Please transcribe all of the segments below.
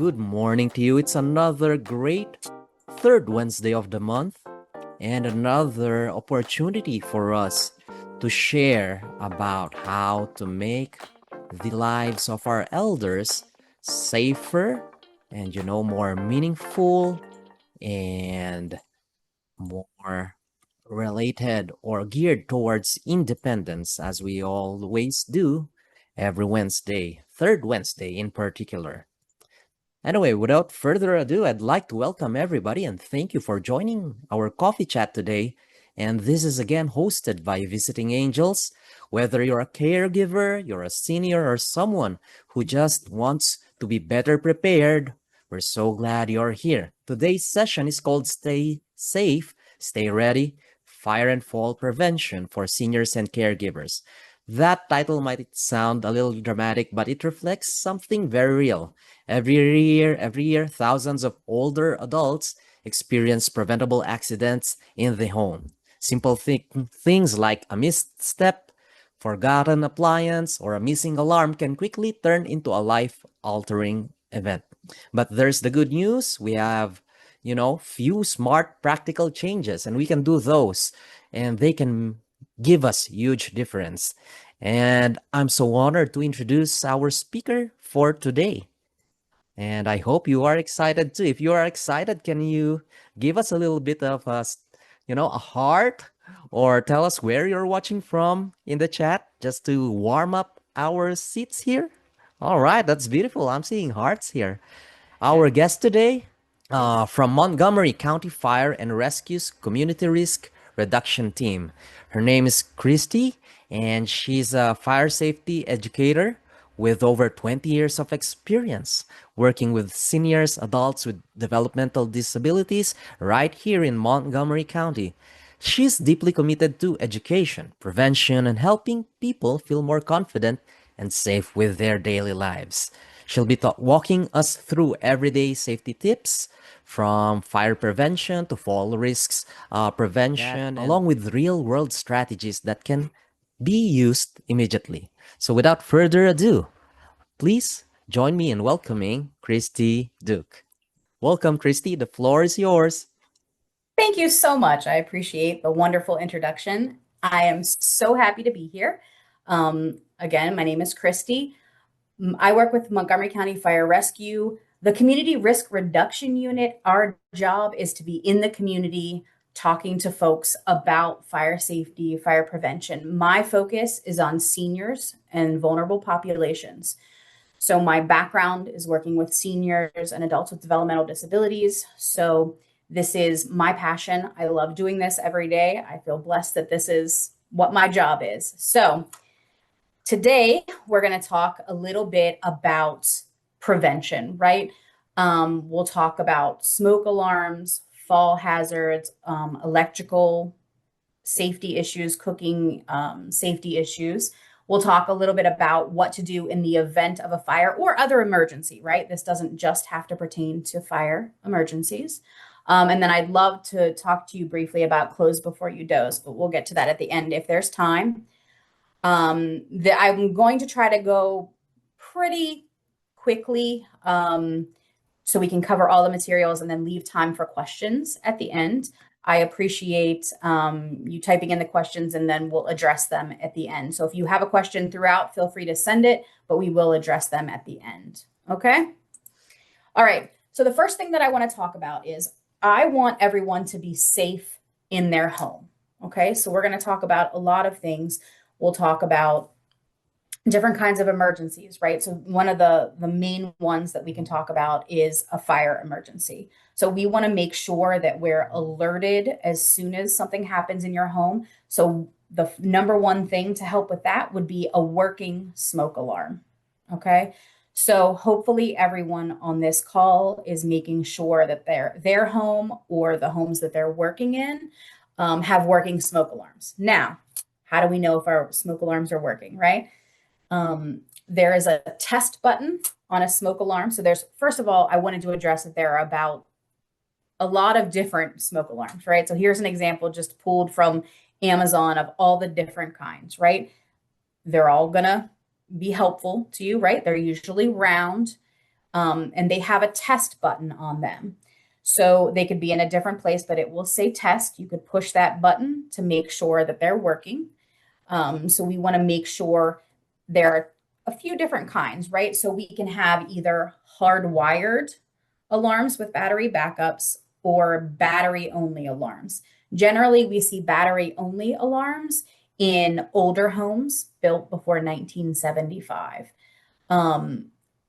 good morning to you. It's another great third Wednesday of the month and another opportunity for us to share about how to make the lives of our elders safer and, more meaningful and more related or geared towards independence as we always do every Wednesday, third Wednesday in particular. Anyway, without further ado, I'd like to welcome everybody and thank you for joining our coffee chat today. And this is again hosted by Visiting Angels. Whether you're a caregiver, you're a senior, or someone who just wants to be better prepared, we're so glad you're here. Today's session is called Stay Safe, Stay Ready, Fire and Fall Prevention for Seniors and Caregivers. That title might sound a little dramatic, but it reflects something very real. Every year, thousands of older adults experience preventable accidents in the home. Simple things like a missed step, forgotten appliance, or a missing alarm can quickly turn into a life-altering event. But there's the good news. We have, few smart practical changes, and we can do those, and they can give us huge difference. And I'm so honored to introduce our speaker for today. And I hope you are excited too. If you are excited, can you give us a little bit of a heart or tell us where you're watching from in the chat just to warm up our seats here? All right, that's beautiful. I'm seeing hearts here. Our guest today from Montgomery County Fire and Rescue's Community Risk Reduction Team. Her name is Kristy, and she's a fire safety educator with over 20 years of experience working with seniors, adults with developmental disabilities right here in Montgomery County. She's deeply committed to education, prevention, and helping people feel more confident and safe with their daily lives. She'll be walking us through everyday safety tips from fire prevention to fall risks prevention, along with real world strategies that can be used immediately. So, without further ado, please join me in welcoming Kristy Duke. Welcome, Kristy. The floor is yours. Thank you so much. I appreciate the wonderful introduction. I am so happy to be here. Again, my name is Kristy. I work with Montgomery County Fire Rescue, the Community Risk Reduction Unit. Our job is to be in the community talking to folks about fire safety, fire prevention. My focus is on seniors and vulnerable populations. So my background is working with seniors and adults with developmental disabilities. So this is my passion. I love doing this every day. I feel blessed that this is what my job is. So today we're going to talk a little bit about prevention, right? We'll talk about smoke alarms, fall hazards, electrical safety issues, cooking safety issues. We'll talk a little bit about what to do in the event of a fire or other emergency, right? This doesn't just have to pertain to fire emergencies. And then I'd love to talk to you briefly about close before you doze, but we'll get to that at the end if there's time. I'm going to try to go pretty quickly so we can cover all the materials and then leave time for questions at the end. I appreciate you typing in the questions and then we'll address them at the end. So if you have a question throughout, feel free to send it, but we will address them at the end. Okay? All right. So the first thing that I want to talk about is I want everyone to be safe in their home. Okay? So we're going to talk about a lot of things. We'll talk about different kinds of emergencies, right? So one of the main ones that we can talk about is a fire emergency. So we want to make sure that we're alerted as soon as something happens in your home. So the number one thing to help with that would be a working smoke alarm. Okay. So hopefully everyone on this call is making sure that their home or the homes that they're working in have working smoke alarms. Now, how do we know if our smoke alarms are working, right? There is a test button on a smoke alarm. So first of all, I wanted to address that there are about a lot of different smoke alarms, right? So here's an example just pulled from Amazon of all the different kinds, right? They're all gonna be helpful to you, right? They're usually round. and they have a test button on them. So they could be in a different place, but it will say test. You could push that button to make sure that they're working. So we want to make sure there are a few different kinds, right? So we can have either hardwired alarms with battery backups or battery only alarms. Generally, we see battery only alarms in older homes built before 1975.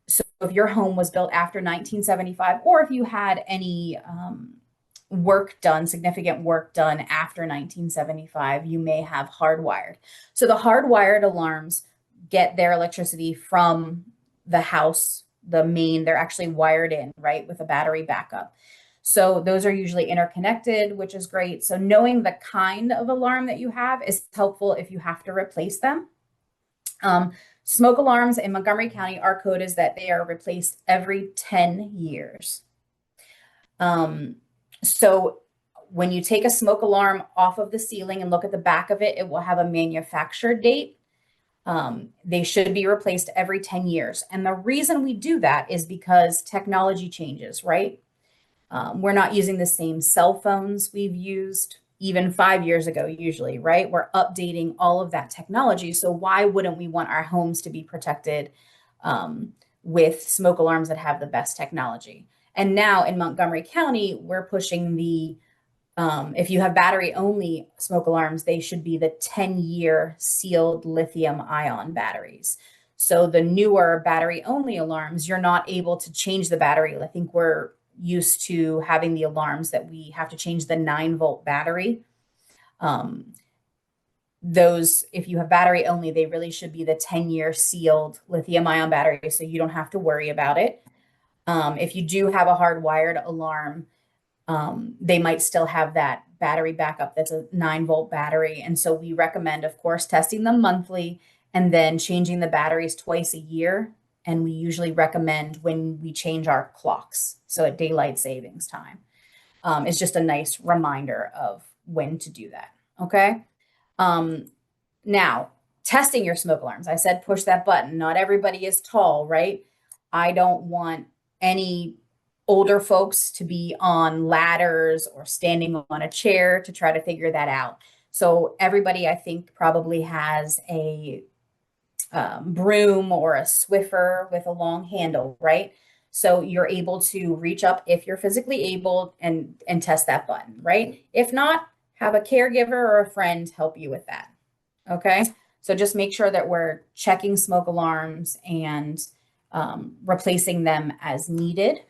So if your home was built after 1975, or if you had any work done, significant work done after 1975, you may have hardwired. So the hardwired alarms get their electricity from the house, the main, they're actually wired in, right, with a battery backup. So those are usually interconnected, which is great. So knowing the kind of alarm that you have is helpful if you have to replace them. Smoke alarms in Montgomery County, our code is that they are replaced every 10 years. So when you take a smoke alarm off of the ceiling and look at the back of it, it will have a manufacturer date. They should be replaced every 10 years. And the reason we do that is because technology changes, right? We're not using the same cell phones we've used even 5 years ago, usually, right? We're updating all of that technology. So why wouldn't we want our homes to be protected with smoke alarms that have the best technology? And now in Montgomery County, we're pushing the, if you have battery only smoke alarms, they should be the 10-year sealed lithium ion batteries. So the newer battery only alarms, you're not able to change the battery. I think we're used to having the alarms that we have to change the 9-volt battery. Those, if you have battery only, they really should be the 10-year sealed lithium ion battery, so you don't have to worry about it. If you do have a hardwired alarm, they might still have that battery backup that's a 9-volt battery. And so we recommend, of course, testing them monthly and then changing the batteries twice a year. And we usually recommend when we change our clocks, so at daylight savings time. It's just a nice reminder of when to do that. Okay. Now, testing your smoke alarms. I said push that button. Not everybody is tall, right? I don't want any older folks to be on ladders or standing on a chair to try to figure that out. So everybody, I think, probably has a broom or a Swiffer with a long handle, right? So you're able to reach up if you're physically able and test that button, right? If not, have a caregiver or a friend help you with that. Okay. So just make sure that we're checking smoke alarms and replacing them as needed.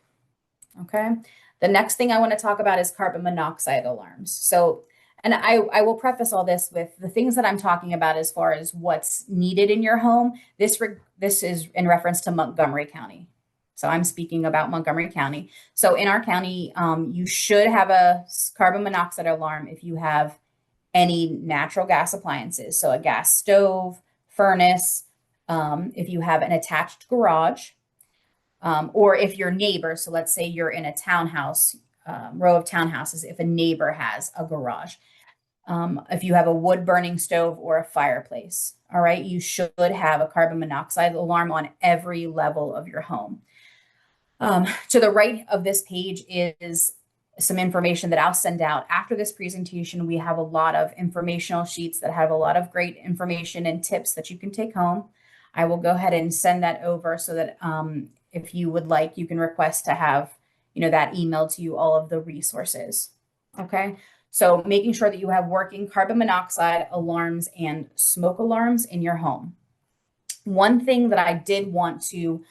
Okay. The next thing I want to talk about is carbon monoxide alarms. So, and I will preface all this with the things that I'm talking about as far as what's needed in your home. This is in reference to Montgomery County. So I'm speaking about Montgomery County. So in our county, you should have a carbon monoxide alarm if you have any natural gas appliances. So a gas stove, furnace, if you have an attached garage, or if your neighbor, so let's say you're in a townhouse, row of townhouses, if a neighbor has a garage, if you have a wood burning stove or a fireplace, all right, you should have a carbon monoxide alarm on every level of your home. To the right of this page is some information that I'll send out after this presentation. We have a lot of informational sheets that have a lot of great information and tips that you can take home. I will go ahead and send that over so that if you would like, you can request to have, that emailed to you, all of the resources. Okay. So making sure that you have working carbon monoxide alarms and smoke alarms in your home. One thing that I did want to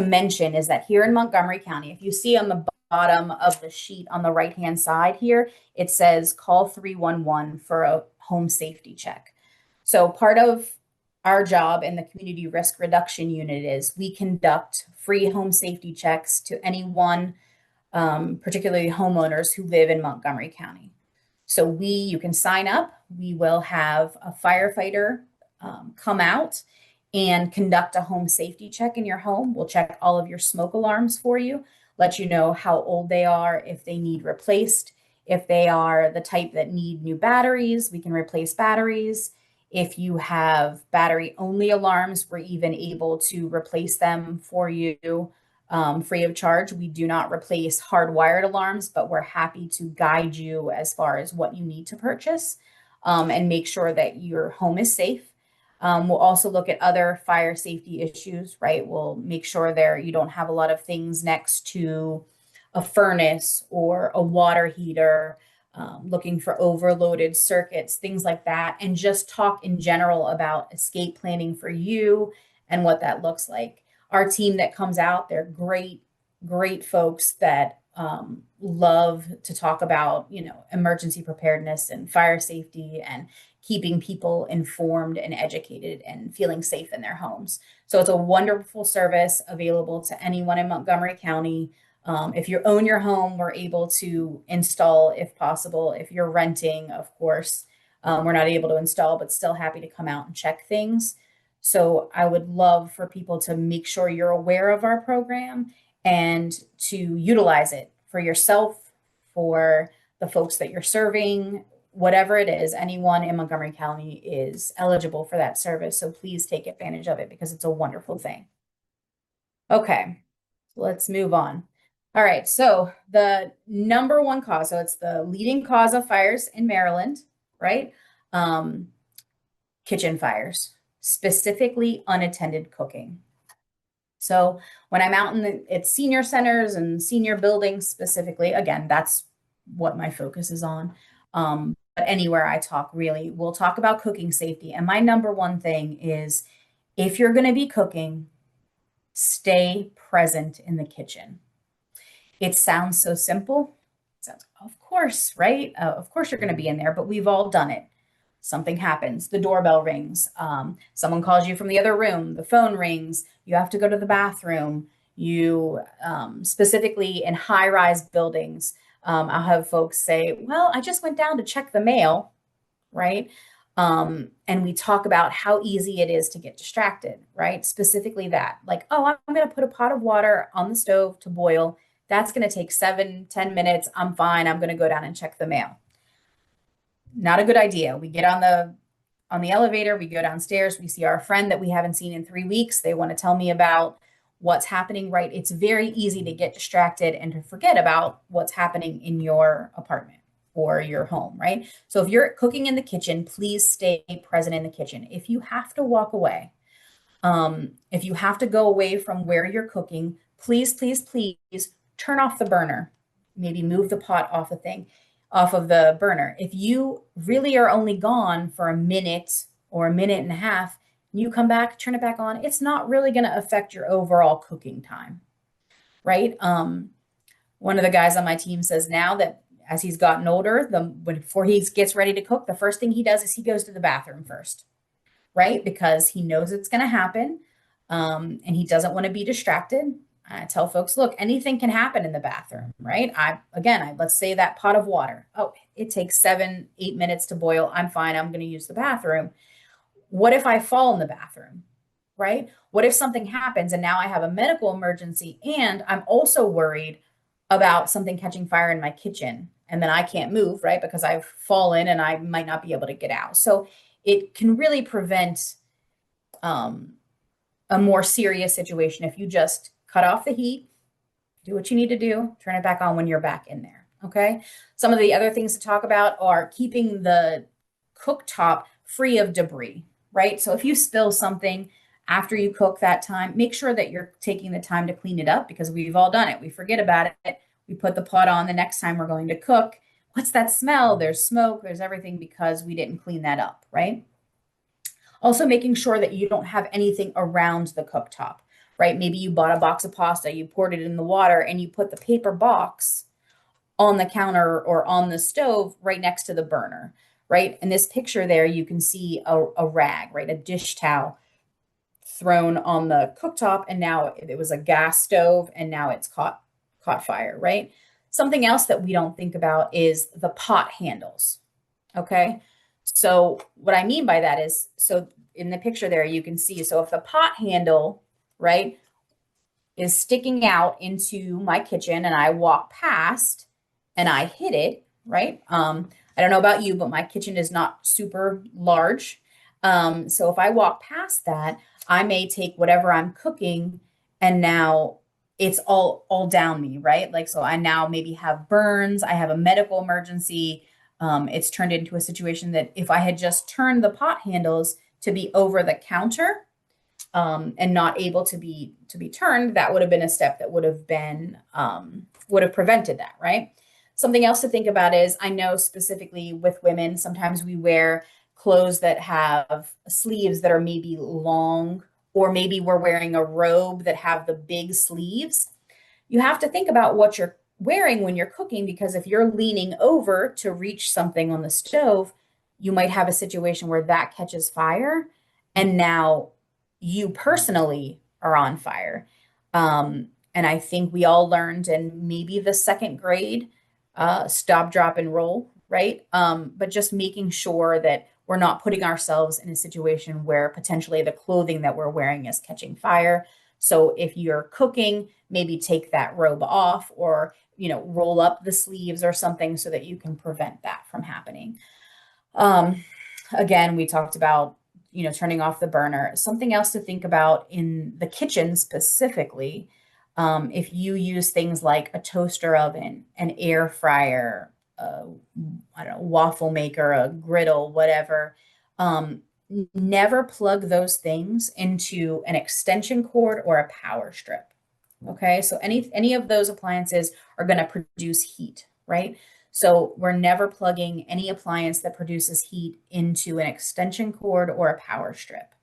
mention is that here in Montgomery County, if you see on the bottom of the sheet on the right-hand side here, it says call 311 for a home safety check. So part of our job in the community risk reduction unit is we conduct free home safety checks to anyone, particularly homeowners who live in Montgomery County. So you can sign up. We will have a firefighter come out and conduct a home safety check in your home. We'll check all of your smoke alarms for you, let you know how old they are, if they need replaced. If they are the type that need new batteries, we can replace batteries. If you have battery only alarms, we're even able to replace them for you free of charge. We do not replace hardwired alarms, but we're happy to guide you as far as what you need to purchase, and make sure that your home is safe. We'll also look at other fire safety issues, right? We'll make sure there you don't have a lot of things next to a furnace or a water heater, looking for overloaded circuits, things like that, and just talk in general about escape planning for you and what that looks like. Our team that comes out, they're great, great folks that love to talk about, emergency preparedness and fire safety and keeping people informed and educated and feeling safe in their homes. So it's a wonderful service available to anyone in Montgomery County. If you own your home, we're able to install if possible. If you're renting, of course, we're not able to install, but still happy to come out and check things. So I would love for people to make sure you're aware of our program and to utilize it for yourself, for the folks that you're serving, whatever it is. Anyone in Montgomery County is eligible for that service. So please take advantage of it because it's a wonderful thing. Okay, let's move on. All right, so the number one cause, so it's the leading cause of fires in Maryland, right? Kitchen fires, specifically unattended cooking. So when I'm out at senior centers and senior buildings specifically, again, that's what my focus is on. But anywhere I talk, really, we'll talk about cooking safety. And my number one thing is if you're going to be cooking, stay present in the kitchen. It sounds so simple. It sounds, of course, right? Of course you're going to be in there, but we've all done it. Something happens, the doorbell rings, someone calls you from the other room, the phone rings, you have to go to the bathroom. You specifically in high-rise buildings, I'll have folks say, well, I just went down to check the mail, right? And we talk about how easy it is to get distracted, right? Specifically that, like, oh, I'm going to put a pot of water on the stove to boil. That's going to take 7-10 minutes. I'm fine. I'm going to go down and check the mail. Not a good idea. We get on the elevator, we go downstairs, we see our friend that we haven't seen in 3 weeks. They want to tell me about what's happening, right? It's very easy to get distracted and to forget about what's happening in your apartment or your home, right? So if you're cooking in the kitchen, please stay present in the kitchen. If you have to walk away, if you have to go away from where you're cooking, please, please, please turn off the burner. Maybe move the pot off of the burner. If you really are only gone for a minute or a minute and a half, you come back, turn it back on, it's not really going to affect your overall cooking time, right? One of the guys on my team says now that as he's gotten older, before he gets ready to cook, the first thing he does is he goes to the bathroom first, right? Because he knows it's going to happen, and he doesn't want to be distracted. I tell folks, look, anything can happen in the bathroom, right? Let's say that pot of water. Oh, it takes 7-8 minutes to boil. I'm fine. I'm going to use the bathroom. What if I fall in the bathroom, right? What if something happens and now I have a medical emergency and I'm also worried about something catching fire in my kitchen and then I can't move, right? Because I've fallen and I might not be able to get out. So it can really prevent a more serious situation if you just cut off the heat, do what you need to do, turn it back on when you're back in there, okay? Some of the other things to talk about are keeping the cooktop free of debris, right? So if you spill something after you cook that time, make sure that you're taking the time to clean it up because we've all done it. We forget about it. We put the pot on the next time we're going to cook. What's that smell? There's smoke, there's everything because we didn't clean that up, right? Also making sure that you don't have anything around the cooktop, right? Maybe you bought a box of pasta, you poured it in the water, and you put the paper box on the counter or on the stove right next to the burner, right? In this picture there, you can see a rag, right? A dish towel thrown on the cooktop, and now it was a gas stove, and now it's caught fire, right? Something else that we don't think about is the pot handles, okay? So what I mean by that is, so in the picture there, you can see, so if the pot handle, right, is sticking out into my kitchen and I walk past and I hit it, right? I don't know about you, but my kitchen is not super large. So if I walk past that, I may take whatever I'm cooking and now it's all down me, right? Like, so I now maybe have burns, I have a medical emergency. It's turned into a situation that if I had just turned the pot handles to be over the counter, and not able to be turned, that would have been a step that would have prevented that, right? Something else to think about is, I know specifically with women, sometimes we wear clothes that have sleeves that are maybe long, or maybe we're wearing a robe that have the big sleeves. You have to think about what you're wearing when you're cooking, because if you're leaning over to reach something on the stove, you might have a situation where that catches fire, and now you personally are on fire. And I think we all learned in maybe the second grade, stop, drop, and roll, right? But just making sure that we're not putting ourselves in a situation where potentially the clothing that we're wearing is catching fire. So if you're cooking, maybe take that robe off, or roll up the sleeves or something so that you can prevent that from happening. Um, Again, we talked about turning off the burner. Something else to think about in the kitchen specifically, if you use things like a toaster oven, an air fryer, I don't know, waffle maker, a griddle, whatever. Never plug those things into an extension cord or a power strip. Okay, so any of those appliances are going to produce heat, right? So we're never plugging any appliance that produces heat into an extension cord or a power strip.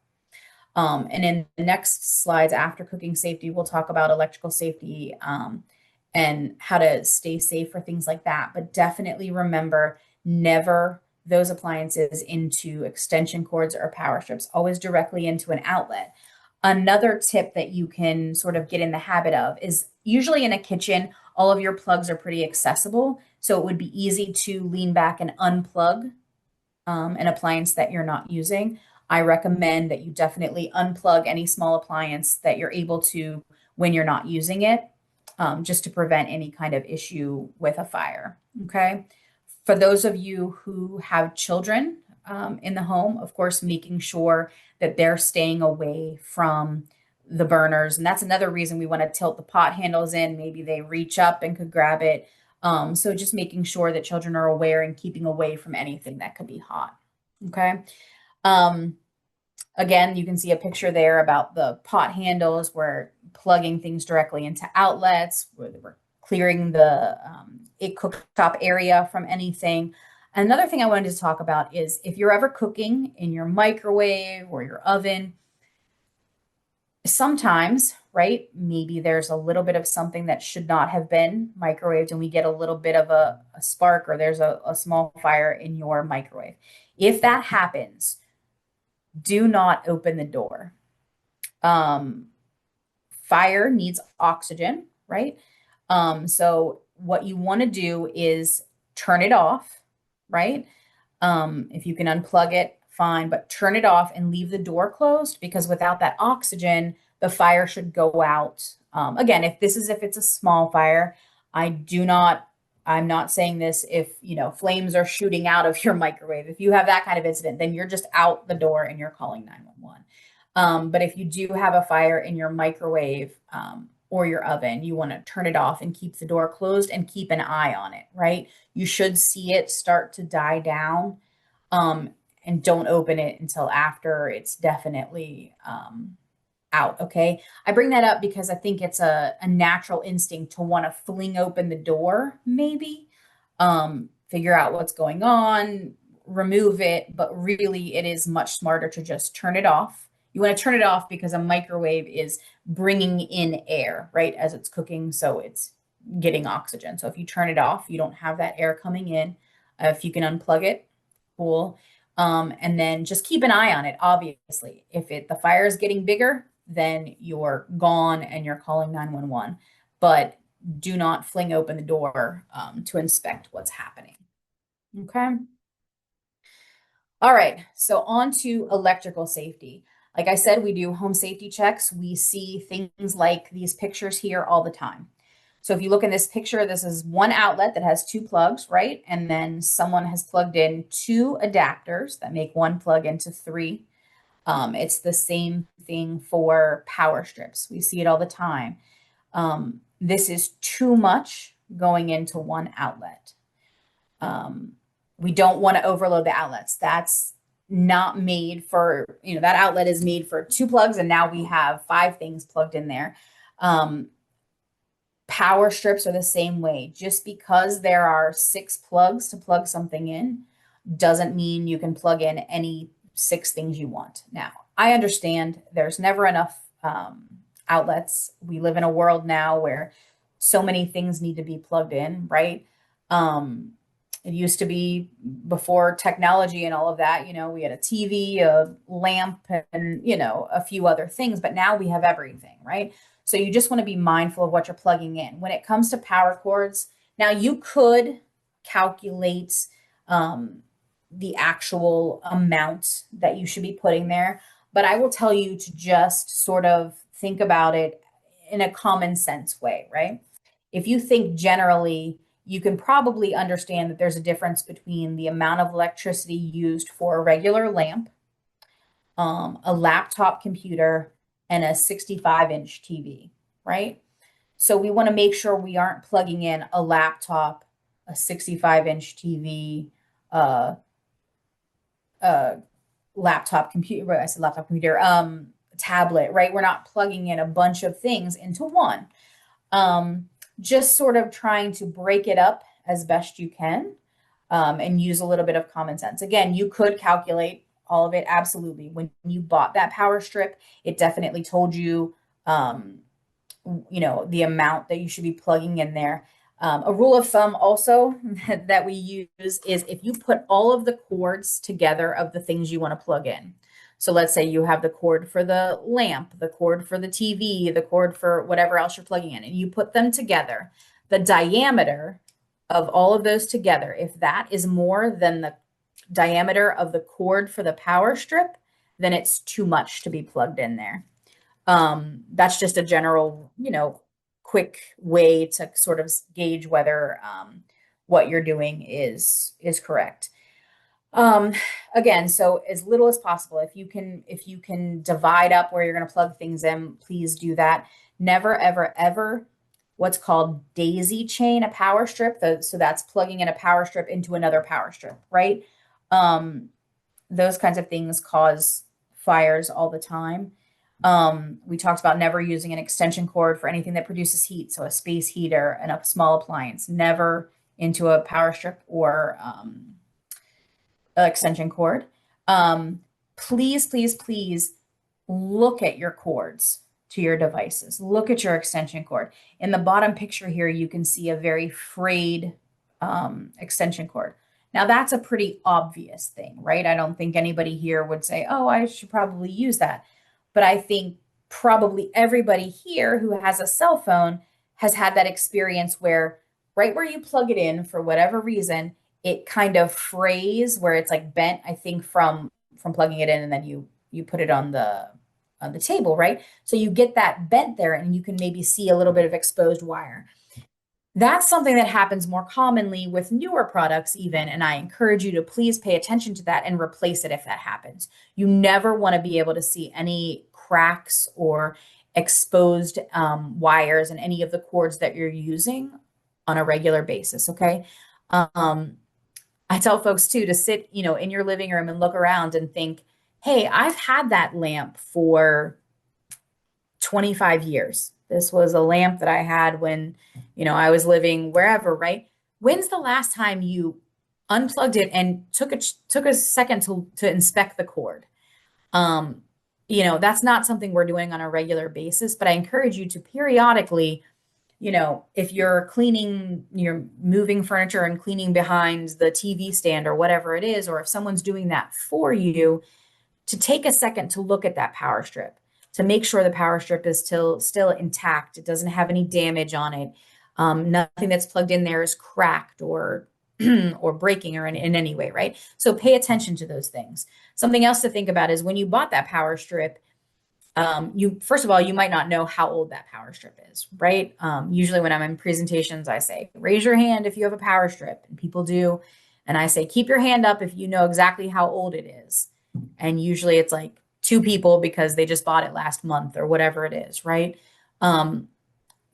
And in the next slides after cooking safety, we'll talk about electrical safety, and how to stay safe for things like that. But definitely remember, never those appliances into extension cords or power strips, always directly into an outlet. Another tip that you can sort of get in the habit of is, usually in a kitchen, all of your plugs are pretty accessible. So it would be easy to lean back and unplug an appliance that you're not using. I recommend that you definitely unplug any small appliance that you're able to when you're not using it, just to prevent any kind of issue with a fire. Okay. For those of you who have children in the home, of course, making sure that they're staying away from the burners. And that's another reason we want to tilt the pot handles in. Maybe they reach up and could grab it. So just making sure that children are aware and keeping away from anything that could be hot. Okay. Um, Again, you can see a picture there about the pot handles. We're plugging things directly into outlets. We're clearing the cooktop area from anything. Another thing I wanted to talk about is, if you're ever cooking in your microwave or your oven, sometimes, right, maybe there's a little bit of something that should not have been microwaved, and we get a little bit of a spark, or there's a small fire in your microwave. If that happens, do not open the door. Um, Fire needs oxygen, right? So what you want to do is turn it off, right? If you can unplug it, fine, but turn it off and leave the door closed, because without that oxygen, the fire should go out. Again, if it's a small fire, I'm not saying this if, flames are shooting out of your microwave. If you have that kind of incident, then you're just out the door and you're calling 911. But if you do have a fire in your microwave, or your oven, you want to turn it off and keep the door closed and keep an eye on it, right? You should see it start to die down, and don't open it until after it's definitely out. Okay. I bring that up because I think it's a natural instinct to want to fling open the door, maybe, figure out what's going on, remove it. But really, it is much smarter to just turn it off. You want to turn it off because a microwave is bringing in air, right, as it's cooking. So it's getting oxygen. So if you turn it off, you don't have that air coming in. If you can unplug it, cool. And then just keep an eye on it. Obviously, if the fire is getting bigger, then you're gone and you're calling 911. But do not fling open the door to inspect what's happening. Okay. All right. So on to electrical safety. Like I said, we do home safety checks. We see things like these pictures here all the time. So if you look in this picture, this is one outlet that has two plugs, right? And then someone has plugged in two adapters that make one plug into three. It's the same thing for power strips. We see it all the time. This is too much going into one outlet. We don't want to overload the outlets. That's not made for, that outlet is made for 2 plugs, and now we have 5 things plugged in there. Power strips are the same way. Just because there are 6 plugs to plug something in doesn't mean you can plug in any 6 things you want. Now, I understand there's never enough outlets. We live in a world now where so many things need to be plugged in, right? It used to be, before technology and all of that, we had a TV, a lamp, and, a few other things, but now we have everything, right? So you just want to be mindful of what you're plugging in. When it comes to power cords, now you could calculate the actual amount that you should be putting there, but I will tell you to just sort of think about it in a common sense way, right? If you think generally, you can probably understand that there's a difference between the amount of electricity used for a regular lamp, a laptop computer, and a 65-inch TV, right? So we want to make sure we aren't plugging in a laptop, a 65-inch TV, a laptop computer, I said laptop computer, tablet, right? We're not plugging in a bunch of things into one. Just sort of trying to break it up as best you can, and use a little bit of common sense. Again, you could calculate all of it. Absolutely. When you bought that power strip, it definitely told you, the amount that you should be plugging in there. A rule of thumb also that we use is if you put all of the cords together of the things you want to plug in. So let's say you have the cord for the lamp, the cord for the TV, the cord for whatever else you're plugging in, and you put them together. The diameter of all of those together, if that is more than the diameter of the cord for the power strip, then it's too much to be plugged in there. That's just a general, quick way to sort of gauge whether what you're doing is correct. Again, so as little as possible. If you can divide up where you're going to plug things in, please do that. Never, ever, ever what's called daisy chain a power strip. So that's plugging in a power strip into another power strip, right? Those kinds of things cause fires all the time. We talked about never using an extension cord for anything that produces heat. So a space heater and a small appliance, never into a power strip or extension cord. Please, please, please look at your cords to your devices. Look at your extension cord. In the bottom picture here, you can see a very frayed extension cord. Now that's a pretty obvious thing, right? I don't think anybody here would say, oh, I should probably use that. But I think probably everybody here who has a cell phone has had that experience where right where you plug it in, for whatever reason, it kind of frays where it's like bent, I think from plugging it in, and then you put it on the table, right? So you get that bent there, and you can maybe see a little bit of exposed wire. That's something that happens more commonly with newer products even, and I encourage you to please pay attention to that and replace it if that happens. You never want to be able to see any cracks or exposed wires in any of the cords that you're using on a regular basis, okay? I tell folks too to sit, in your living room and look around and think, hey, I've had that lamp for 25 years. This was a lamp that I had when, I was living wherever, right? When's the last time you unplugged it and took a second to inspect the cord? That's not something we're doing on a regular basis, but I encourage you to periodically, if you're moving furniture and cleaning behind the TV stand or whatever it is, or if someone's doing that for you, to take a second to look at that power strip, to make sure the power strip is still intact. It doesn't have any damage on it. Nothing that's plugged in there is cracked or or breaking or in any way, right? So pay attention to those things. Something else to think about is when you bought that power strip, first of all, you might not know how old that power strip is, right? Usually when I'm in presentations, I say, raise your hand if you have a power strip, and people do. And I say, keep your hand up if you know exactly how old it is. And usually it's like 2 people because they just bought it last month or whatever it is, right?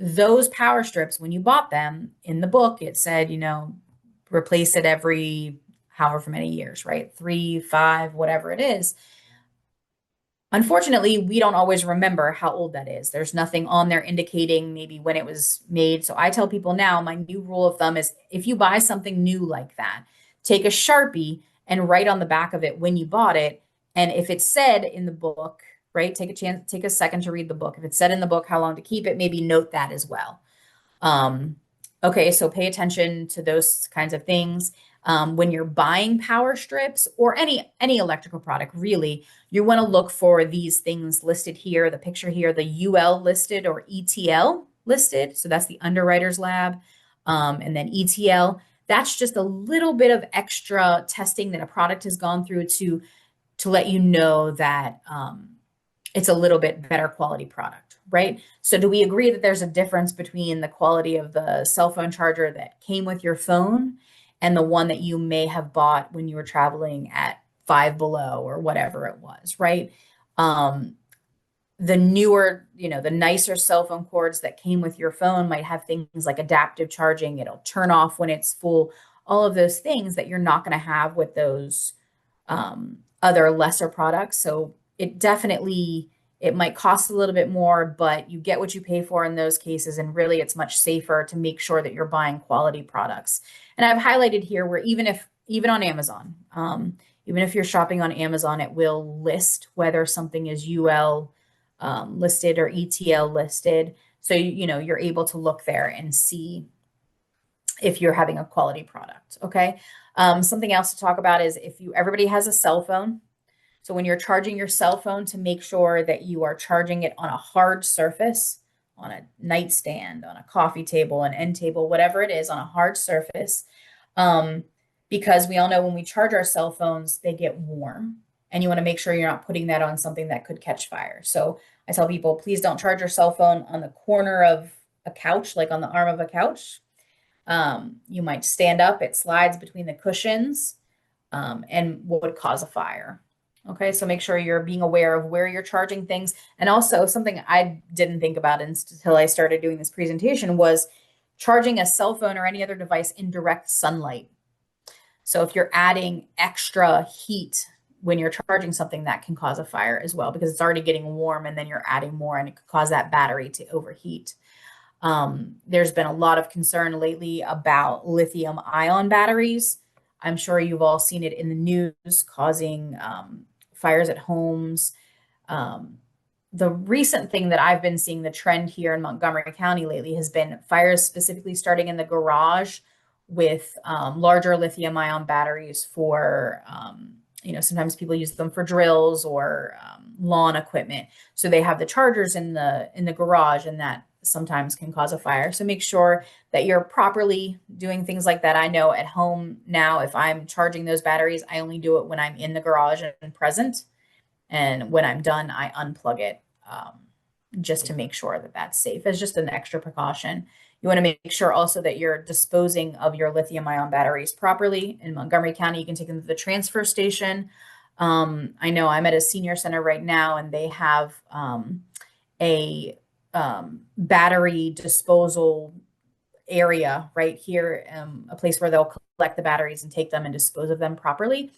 those power strips, when you bought them in the book, it said, replace it every however many years, right? 3, 5, whatever it is. Unfortunately, we don't always remember how old that is. There's nothing on there indicating maybe when it was made. So I tell people now, my new rule of thumb is if you buy something new like that, take a Sharpie and write on the back of it when you bought it. And if it said in the book, right, take a second to read the book. If it said in the book how long to keep it, maybe note that as well. Um, okay, so pay attention to those kinds of things. When you're buying power strips or any electrical product, really, you want to look for these things listed here, the picture here, the UL listed or ETL listed. So that's the Underwriters Lab, and then ETL. That's just a little bit of extra testing that a product has gone through to let you know that it's a little bit better quality product, right? So do we agree that there's a difference between the quality of the cell phone charger that came with your phone and the one that you may have bought when you were traveling at Five Below or whatever it was, right? Um, the newer, the nicer cell phone cords that came with your phone might have things like adaptive charging. It'll turn off when it's full, all of those things that you're not going to have with those other lesser products. So it might cost a little bit more, but you get what you pay for in those cases. And really, it's much safer to make sure that you're buying quality products. And I've highlighted here where even on Amazon, even if you're shopping on Amazon, it will list whether something is UL listed or ETL listed. So, you're able to look there and see if you're having a quality product. Okay. Something else to talk about is everybody has a cell phone. So when you're charging your cell phone, to make sure that you are charging it on a hard surface, on a nightstand, on a coffee table, an end table, whatever it is, on a hard surface. Because we all know when we charge our cell phones, they get warm. And you want to make sure you're not putting that on something that could catch fire. So I tell people, please don't charge your cell phone on the corner of a couch, like on the arm of a couch. You might stand up, it slides between the cushions, and would cause a fire. Okay, so make sure you're being aware of where you're charging things. And also, something I didn't think about until I started doing this presentation was charging a cell phone or any other device in direct sunlight. So if you're adding extra heat when you're charging something, that can cause a fire as well, because it's already getting warm and then you're adding more and it could cause that battery to overheat. There's been a lot of concern lately about lithium ion batteries. I'm sure you've all seen it in the news causing fires at homes. The recent thing that I've been seeing, the trend here in Montgomery County lately, has been fires specifically starting in the garage with larger lithium ion batteries for, sometimes people use them for drills or lawn equipment. So they have the chargers in the garage, and that sometimes can cause a fire. So make sure that you're properly doing things like that. I know at home now, if I'm charging those batteries, I only do it when I'm in the garage and present. And when I'm done, I unplug it, just to make sure that that's safe, as just an extra precaution. You want to make sure also that you're disposing of your lithium ion batteries properly. In Montgomery County, you can take them to the transfer station. I know I'm at a senior center right now, and they have a battery disposal area right here, a place where they'll collect the batteries and take them and dispose of them properly.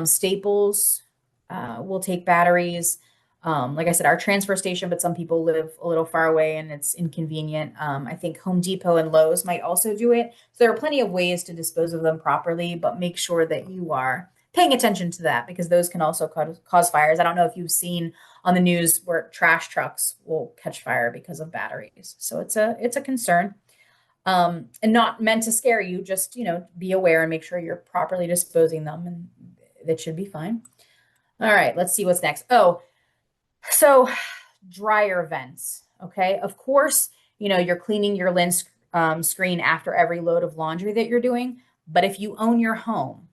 Staples will take batteries. Like I said, our transfer station, but some people live a little far away and it's inconvenient. I think Home Depot and Lowe's might also do it. So there are plenty of ways to dispose of them properly, but make sure that you are paying attention to that, because those can also cause fires. I don't know if you've seen on the news where trash trucks will catch fire because of batteries. So it's a concern. And not meant to scare you, just, be aware and make sure you're properly disposing them, and that should be fine. All right, let's see what's next. Oh, so dryer vents. Okay. Of course, you're cleaning your lint screen after every load of laundry that you're doing. But if you own your home,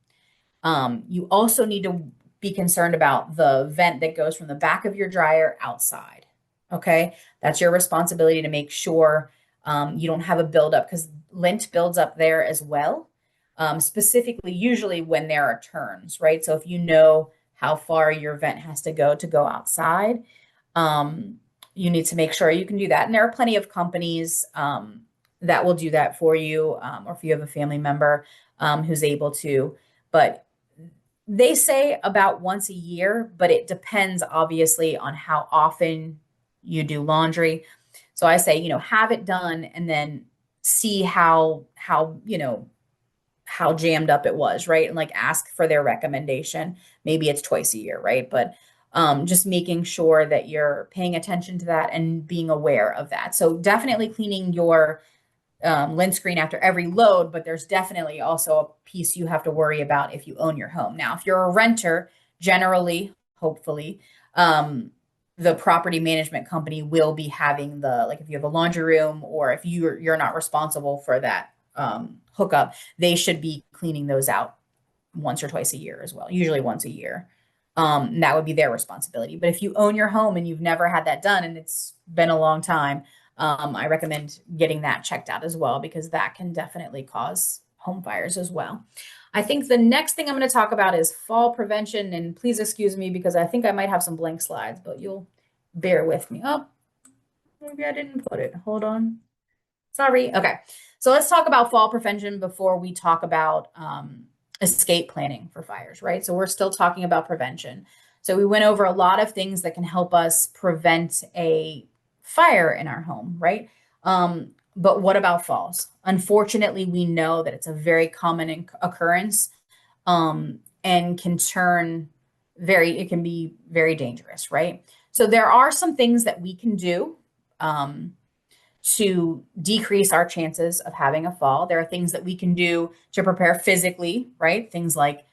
you also need to be concerned about the vent that goes from the back of your dryer outside. Okay. That's your responsibility to make sure you don't have a buildup, because lint builds up there as well. Specifically, usually when there are turns, right? So if you know how far your vent has to go outside, you need to make sure you can do that. And there are plenty of companies that will do that for you, or if you have a family member who's able to. But they say about once a year, but it depends obviously on how often you do laundry. So I say, have it done and then see how jammed up it was, right? And like ask for their recommendation. Maybe it's twice a year, right? But just making sure that you're paying attention to that and being aware of that. So definitely cleaning your lint screen after every load, but there's definitely also a piece you have to worry about if you own your home. Now, if you're a renter, generally, hopefully, the property management company will be having like if you have a laundry room or if you're not responsible for that hookup, they should be cleaning those out once or twice a year as well, usually once a year. And that would be their responsibility. But if you own your home and you've never had that done and it's been a long time, I recommend getting that checked out as well, because that can definitely cause home fires as well. I think the next thing I'm going to talk about is fall prevention. And please excuse me because I think I might have some blank slides, but you'll bear with me. Oh, maybe I didn't put it. Hold on. Sorry. Okay. So let's talk about fall prevention before we talk about escape planning for fires, right? So we're still talking about prevention. So we went over a lot of things that can help us prevent a fire in our home, right? But what about falls? Unfortunately, we know that it's a very common occurrence and it can be very dangerous, right? So there are some things that we can do to decrease our chances of having a fall. There are things that we can do to prepare physically, right? Things like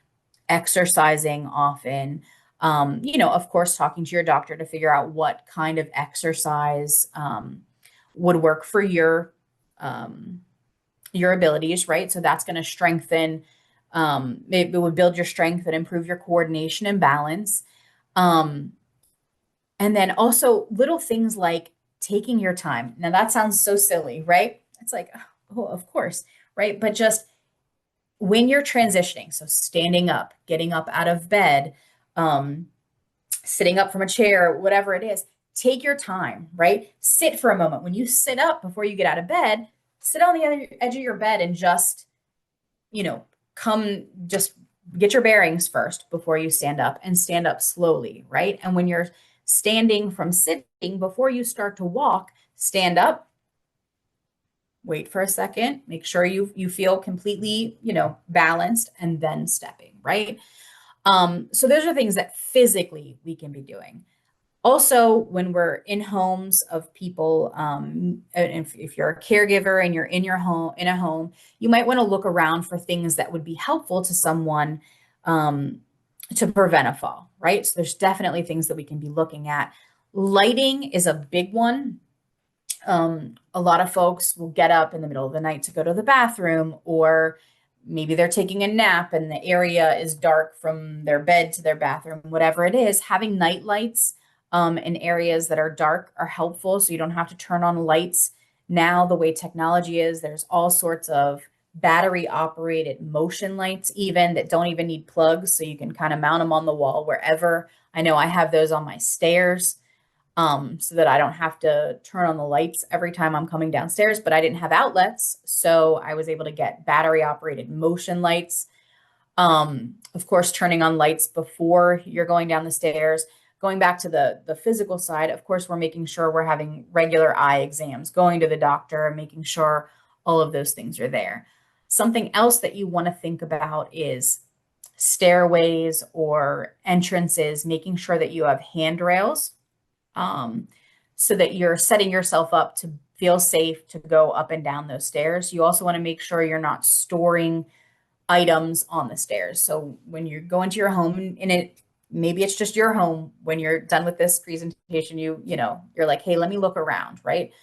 exercising often, of course, talking to your doctor to figure out what kind of exercise would work for your abilities, right? So that's going to strengthen, it would build your strength and improve your coordination and balance. And then also little things like taking your time. Now that sounds so silly, right? It's like, oh, of course, right? But just when you're transitioning, so standing up, getting up out of bed, sitting up from a chair, whatever it is, take your time, right? Sit for a moment. When you sit up before you get out of bed, sit on the other edge of your bed and just, just get your bearings first before you stand up, and stand up slowly, right? And when you're standing from sitting, before you start to walk, stand up, wait for a second, make sure you feel completely, balanced, and then stepping, right? So those are things that physically we can be doing. Also, when we're in homes of people, if you're a caregiver and you're in a home, you might want to look around for things that would be helpful to someone to prevent a fall, right? So there's definitely things that we can be looking at. Lighting is a big one. A lot of folks will get up in the middle of the night to go to the bathroom, or maybe they're taking a nap and the area is dark from their bed to their bathroom, whatever it is. Having night lights in areas that are dark are helpful, so you don't have to turn on lights. Now, the way technology is, there's all sorts of battery operated motion lights even that don't even need plugs, so you can kind of mount them on the wall wherever. I know I have those on my stairs so that I don't have to turn on the lights every time I'm coming downstairs, but I didn't have outlets, so I was able to get battery operated motion lights. Of course, turning on lights before you're going down the stairs. Going back to the physical side, of course, we're making sure we're having regular eye exams, going to the doctor, and making sure all of those things are there. Something else that you want to think about is stairways or entrances, making sure that you have handrails so that you're setting yourself up to feel safe to go up and down those stairs. You also want to make sure you're not storing items on the stairs. So when you go into your home, and maybe it's just your home, when you're done with this presentation, you're like, hey, let me look around, right?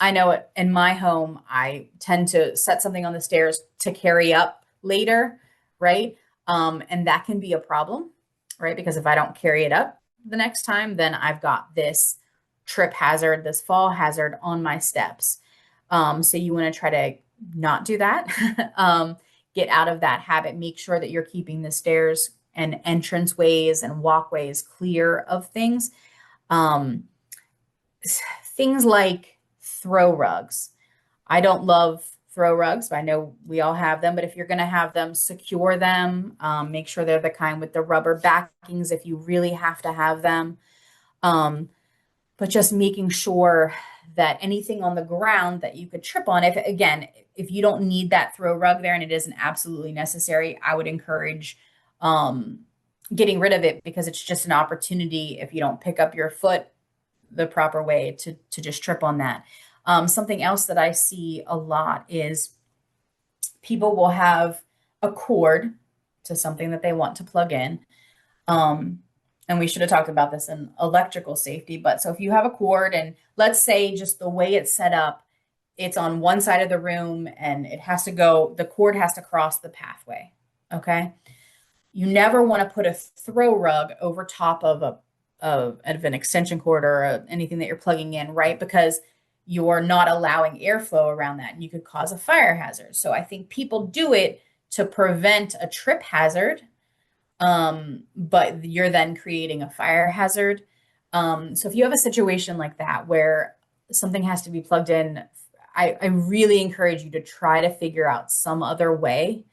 I know in my home, I tend to set something on the stairs to carry up later, right? And that can be a problem, right? Because if I don't carry it up the next time, then I've got this trip hazard, this fall hazard on my steps. So you want to try to not do that. Get out of that habit. Make sure that you're keeping the stairs and entranceways and walkways clear of things. things like throw rugs. I don't love throw rugs, but I know we all have them. But if you're going to have them, secure them. Make sure they're the kind with the rubber backings if you really have to have them. Um, but just making sure that anything on the ground that you could trip on, if again, if you don't need that throw rug there and it isn't absolutely necessary, I would encourage um, getting rid of it because it's just an opportunity if you don't pick up your foot the proper way to just trip on that. Something else that I see a lot is people will have a cord to something that they want to plug in. Um, and we should have talked about this in electrical safety, but so if you have a cord and let's say just the way it's set up, it's on one side of the room and it has to go, the cord has to cross the pathway. Okay. You never want to put a throw rug over top of of an extension cord or anything that you're plugging in, right? Because you're not allowing airflow around that and you could cause a fire hazard. So I think people do it to prevent a trip hazard, but you're then creating a fire hazard. So if you have a situation like that where something has to be plugged in, I really encourage you to try to figure out some other way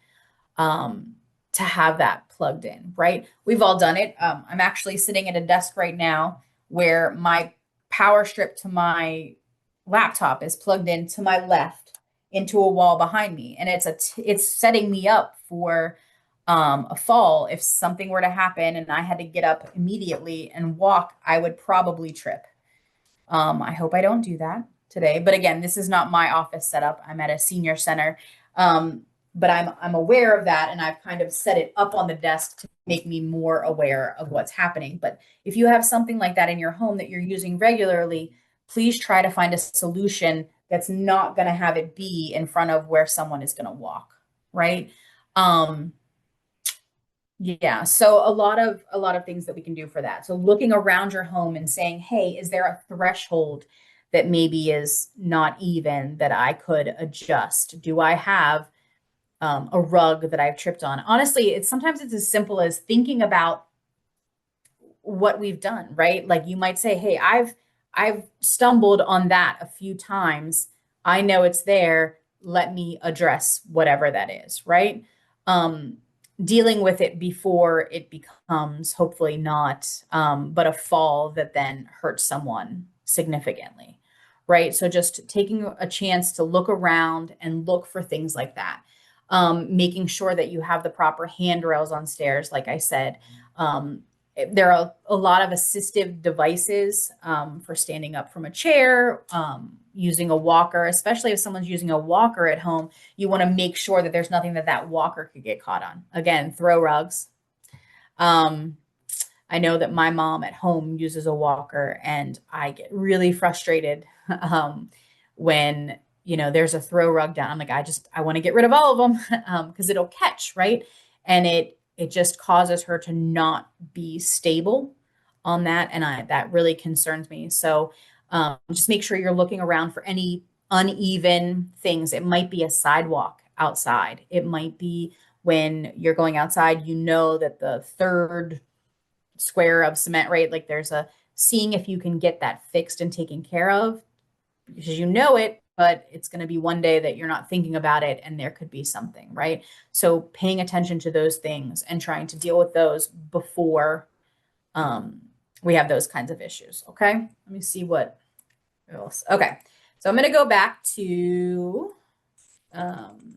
um, to have that plugged in, right? We've all done it. I'm actually sitting at a desk right now where my power strip to my laptop is plugged in to my left into a wall behind me, and it's setting me up for a fall. If something were to happen and I had to get up immediately and walk, I would probably trip. I hope I don't do that today. But again, this is not my office setup. I'm at a senior center. Um, but I'm aware of that and I've kind of set it up on the desk to make me more aware of what's happening. But if you have something like that in your home that you're using regularly, please try to find a solution that's not going to have it be in front of where someone is going to walk, right? Um, yeah, so a lot of things that we can do for that. So looking around your home and saying, "Hey, is there a threshold that maybe is not even that I could adjust? Do I have a rug that I've tripped on?" Honestly, it's sometimes it's as simple as thinking about what we've done, right? Like you might say, "Hey, I've stumbled on that a few times. I know it's there. Let me address whatever that is," right? Um, Dealing with it before it becomes hopefully not, but a fall that then hurts someone significantly, right? So just taking a chance to look around and look for things like that. Making sure that you have the proper handrails on stairs, like I said. Um, there are a lot of assistive devices for standing up from a chair, using a walker, especially if someone's using a walker at home. You want to make sure that there's nothing that that walker could get caught on. Again, throw rugs. Um, I know that my mom at home uses a walker, and I get really frustrated when there's a throw rug down. I'm like, I want to get rid of all of them because it'll catch, right? And it just causes her to not be stable on that, and that really concerns me. So just make sure you're looking around for any uneven things. It might be a sidewalk outside. It might be when you're going outside, that the third square of cement, right? Like there's a seeing if you can get that fixed and taken care of because it, but it's going to be one day that you're not thinking about it and there could be something, right? So paying attention to those things and trying to deal with those before um, we have those kinds of issues. Okay. Let me see what else. Okay. So I'm going to go back to um,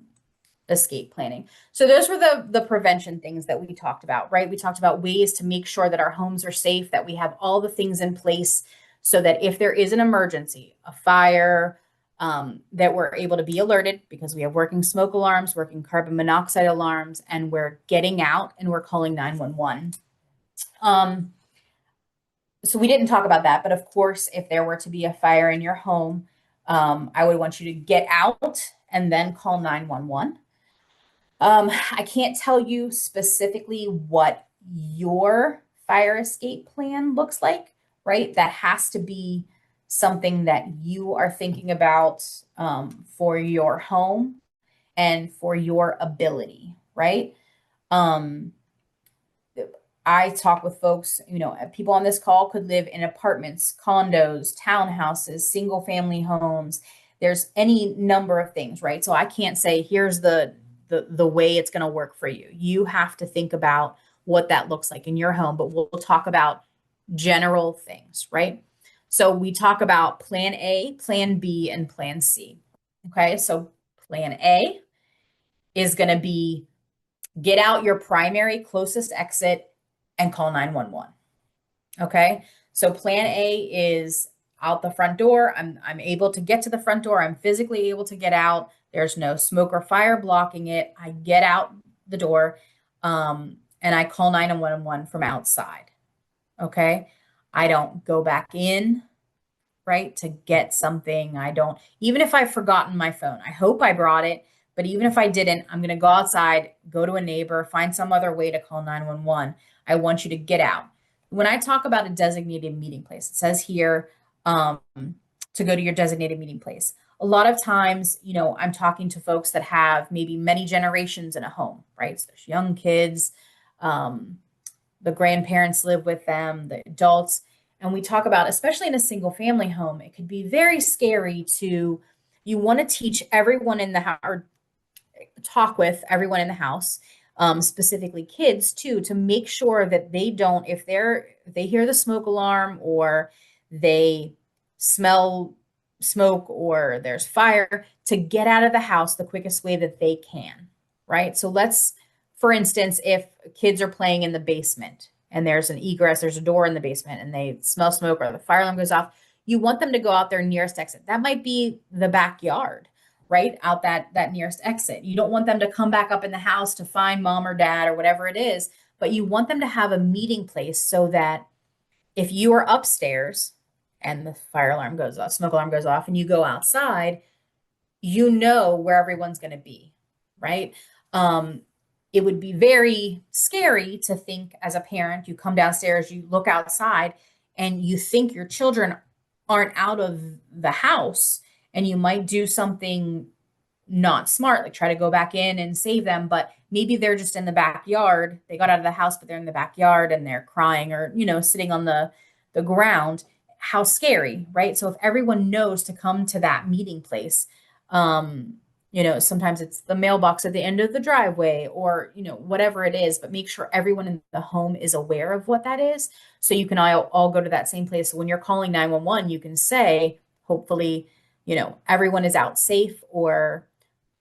escape planning. So those were the prevention things that we talked about, right? We talked about ways to make sure that our homes are safe, that we have all the things in place so that if there is an emergency, a fire, that we're able to be alerted because we have working smoke alarms, working carbon monoxide alarms, and we're getting out and we're calling 911. So we didn't talk about that, but of course, if there were to be a fire in your home, I would want you to get out and then call 911. I can't tell you specifically what your fire escape plan looks like, right? That has to be something that you are thinking about for your home and for your ability, right? Um, I talk with folks, people on this call could live in apartments, condos, townhouses, single family homes. There's any number of things, right? So I can't say here's the way it's going to work for you. You have to think about what that looks like in your home, but we'll talk about general things, right? So we talk about plan A, plan B, and plan C. Okay, so plan A is going to be get out your primary closest exit and call 911. Okay, so plan A is out the front door. I'm able to get to the front door. I'm physically able to get out. There's no smoke or fire blocking it. I get out the door, and I call 911 from outside. Okay, I don't go back in, right, to get something. I don't, even if I've forgotten my phone, I hope I brought it, but even if I didn't, I'm going to go outside, go to a neighbor, find some other way to call 911. I want you to get out. When I talk about a designated meeting place, it says here to go to your designated meeting place. A lot of times, I'm talking to folks that have maybe many generations in a home, right? So there's young kids, the grandparents live with them, the adults. And we talk about, especially in a single family home, it could be very scary to, you want to teach everyone in the house, or talk with everyone in the house, specifically kids too, to make sure that they don't, if they hear the smoke alarm or they smell smoke or there's fire, to get out of the house the quickest way that they can, right? So let's, for instance, if kids are playing in the basement and there's an egress, there's a door in the basement and they smell smoke or the fire alarm goes off, you want them to go out their nearest exit. That might be the backyard, right? Out that nearest exit. You don't want them to come back up in the house to find mom or dad or whatever it is, but you want them to have a meeting place so that if you are upstairs and the fire alarm goes off, smoke alarm goes off, and you go outside, you know where everyone's going to be, right? It would be very scary to think as a parent, you come downstairs, you look outside, and you think your children aren't out of the house, and you might do something not smart, like try to go back in and save them, but maybe they're just in the backyard. They got out of the house, but they're in the backyard and they're crying or, sitting on the ground. How scary, right? So if everyone knows to come to that meeting place, sometimes it's the mailbox at the end of the driveway or, whatever it is, but make sure everyone in the home is aware of what that is. So you can all go to that same place. So when you're calling 911, you can say, hopefully, everyone is out safe, or,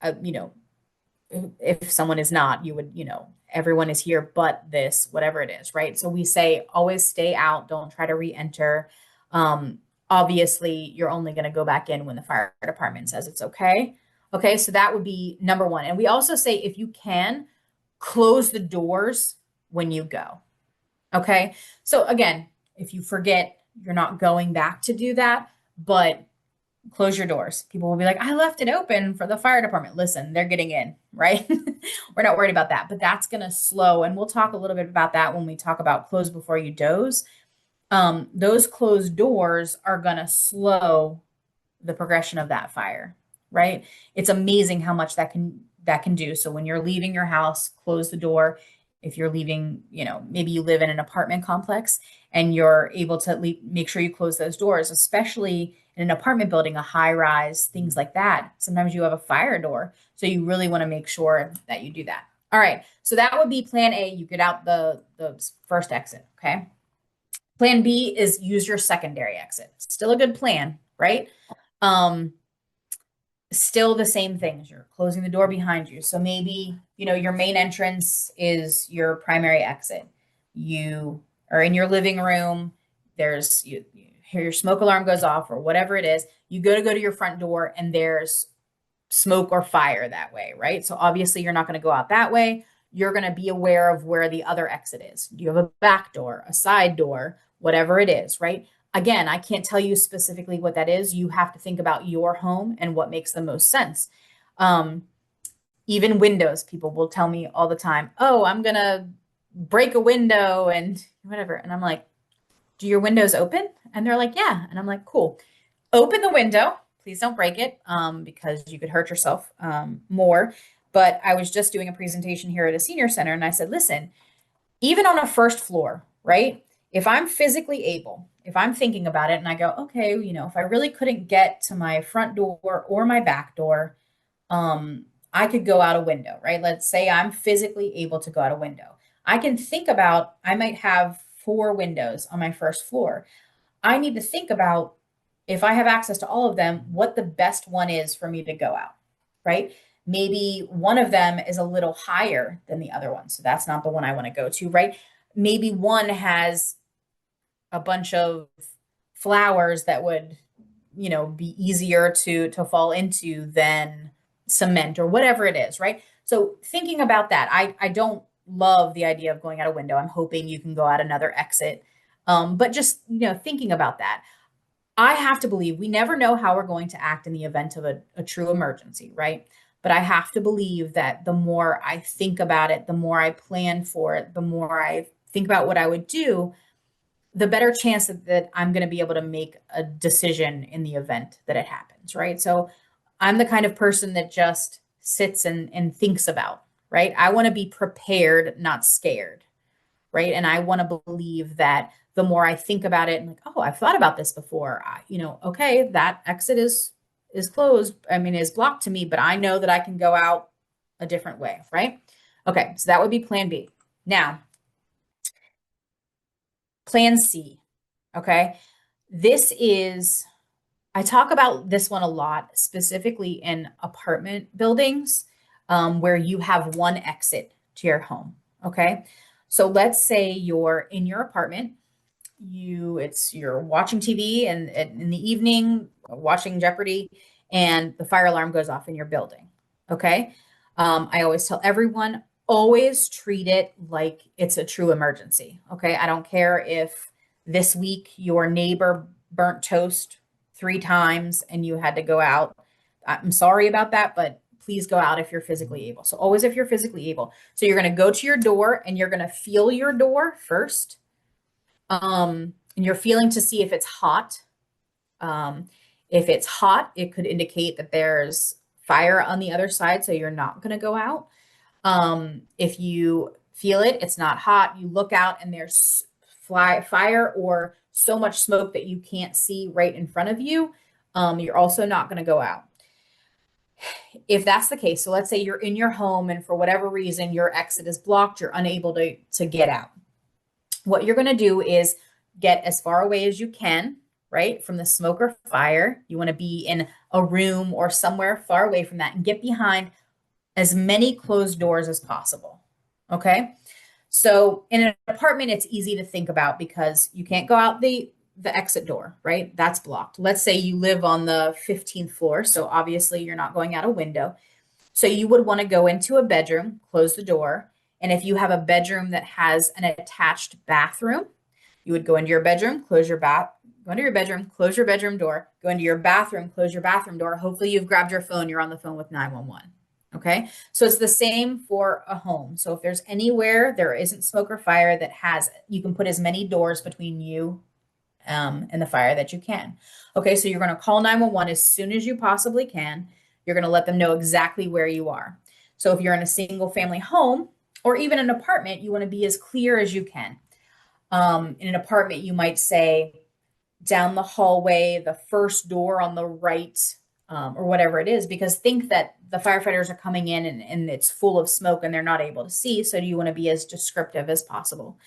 if someone is not, you would, everyone is here, but this, whatever it is, right? So we say, always stay out. Don't try to re-enter. Obviously you're only going to go back in when the fire department says it's okay. Okay. So that would be number one. And we also say, if you can, close the doors when you go. Okay. So again, if you forget, you're not going back to do that, but close your doors. People will be like, I left it open for the fire department. Listen, they're getting in, right? We're not worried about that, but that's going to slow. And we'll talk a little bit about that when we talk about close before you doze. Those closed doors are going to slow the progression of that fire, right? It's amazing how much that can do. So when you're leaving your house, close the door. If you're leaving, maybe you live in an apartment complex and you're able to make sure you close those doors, especially in an apartment building, a high rise, things like that. Sometimes you have a fire door. So you really want to make sure that you do that. All right. So that would be plan A. You get out the first exit. Okay. Plan B is use your secondary exit. Still a good plan, right? Still the same things. You're closing the door behind you. So maybe, your main entrance is your primary exit. You are in your living room. There's, you hear your smoke alarm goes off or whatever it is. You go to your front door and there's smoke or fire that way, right? So obviously you're not going to go out that way. You're going to be aware of where the other exit is. Do you have a back door, a side door, whatever it is, right? Again, I can't tell you specifically what that is. You have to think about your home and what makes the most sense. Even windows, people will tell me all the time, oh, I'm going to break a window and whatever. And I'm like, do your windows open? And they're like, yeah. And I'm like, cool. Open the window. Please don't break it because you could hurt yourself more. But I was just doing a presentation here at a senior center and I said, listen, even on a first floor, right? If I'm physically able, if I'm thinking about it and I go, okay, if I really couldn't get to my front door or my back door, I could go out a window, right? Let's say I'm physically able to go out a window. I can think about, I might have four windows on my first floor. I need to think about, if I have access to all of them, what the best one is for me to go out, right? Maybe one of them is a little higher than the other one. So that's not the one I want to go to, right? Maybe one has a bunch of flowers that would, be easier to fall into than cement or whatever it is, right? So thinking about that, I don't love the idea of going out a window. I'm hoping you can go out another exit. But just, thinking about that, I have to believe we never know how we're going to act in the event of a true emergency, right? But I have to believe that the more I think about it, the more I plan for it, the more I think about what I would do, the better chance that I'm going to be able to make a decision in the event that it happens, right? So I'm the kind of person that just sits and thinks about, right? I want to be prepared, not scared, right? And I want to believe that the more I think about it and like, oh, I've thought about this before. Okay, that exit is closed. I mean, is blocked to me, but I know that I can go out a different way, right? Okay, so that would be plan B. Now, plan C. Okay. This is, I talk about this one a lot, specifically in apartment buildings where you have one exit to your home. Okay. So let's say you're in your apartment, you're watching TV and in the evening, watching Jeopardy, and the fire alarm goes off in your building. Okay. I always tell everyone, always treat it like it's a true emergency. Okay. I don't care if this week your neighbor burnt toast 3 times and you had to go out. I'm sorry about that, but please go out if you're physically able. So always if you're physically able. So you're going to go to your door and you're going to feel your door first. And you're feeling to see if it's hot. If it's hot, it could indicate that there's fire on the other side, so you're not going to go out. If you feel it's not hot, you look out and there's fire or so much smoke that you can't see right in front of you. You're also not going to go out. If that's the case, so let's say you're in your home and for whatever reason your exit is blocked, you're unable to get out. What you're going to do is get as far away as you can, right, from the smoke or fire. You want to be in a room or somewhere far away from that and get behind as many closed doors as possible. Okay. So in an apartment, it's easy to think about because you can't go out the exit door, right? That's blocked. Let's say you live on the 15th floor. So obviously you're not going out a window. So you would want to go into a bedroom, close the door. And if you have a bedroom that has an attached bathroom, you would go into your bedroom, go into your bedroom, close your bedroom door, go into your bathroom, close your bathroom door. Hopefully you've grabbed your phone, you're on the phone with 911. Okay. So it's the same for a home. So if there's anywhere there isn't smoke or fire you can put as many doors between you and the fire that you can. Okay. So you're going to call 911 as soon as you possibly can. You're going to let them know exactly where you are. So if you're in a single family home or even an apartment, you want to be as clear as you can. In an apartment, you might say down the hallway, the first door on the right, or whatever it is, because think that the firefighters are coming in and it's full of smoke and they're not able to see. So you want to be as descriptive as possible.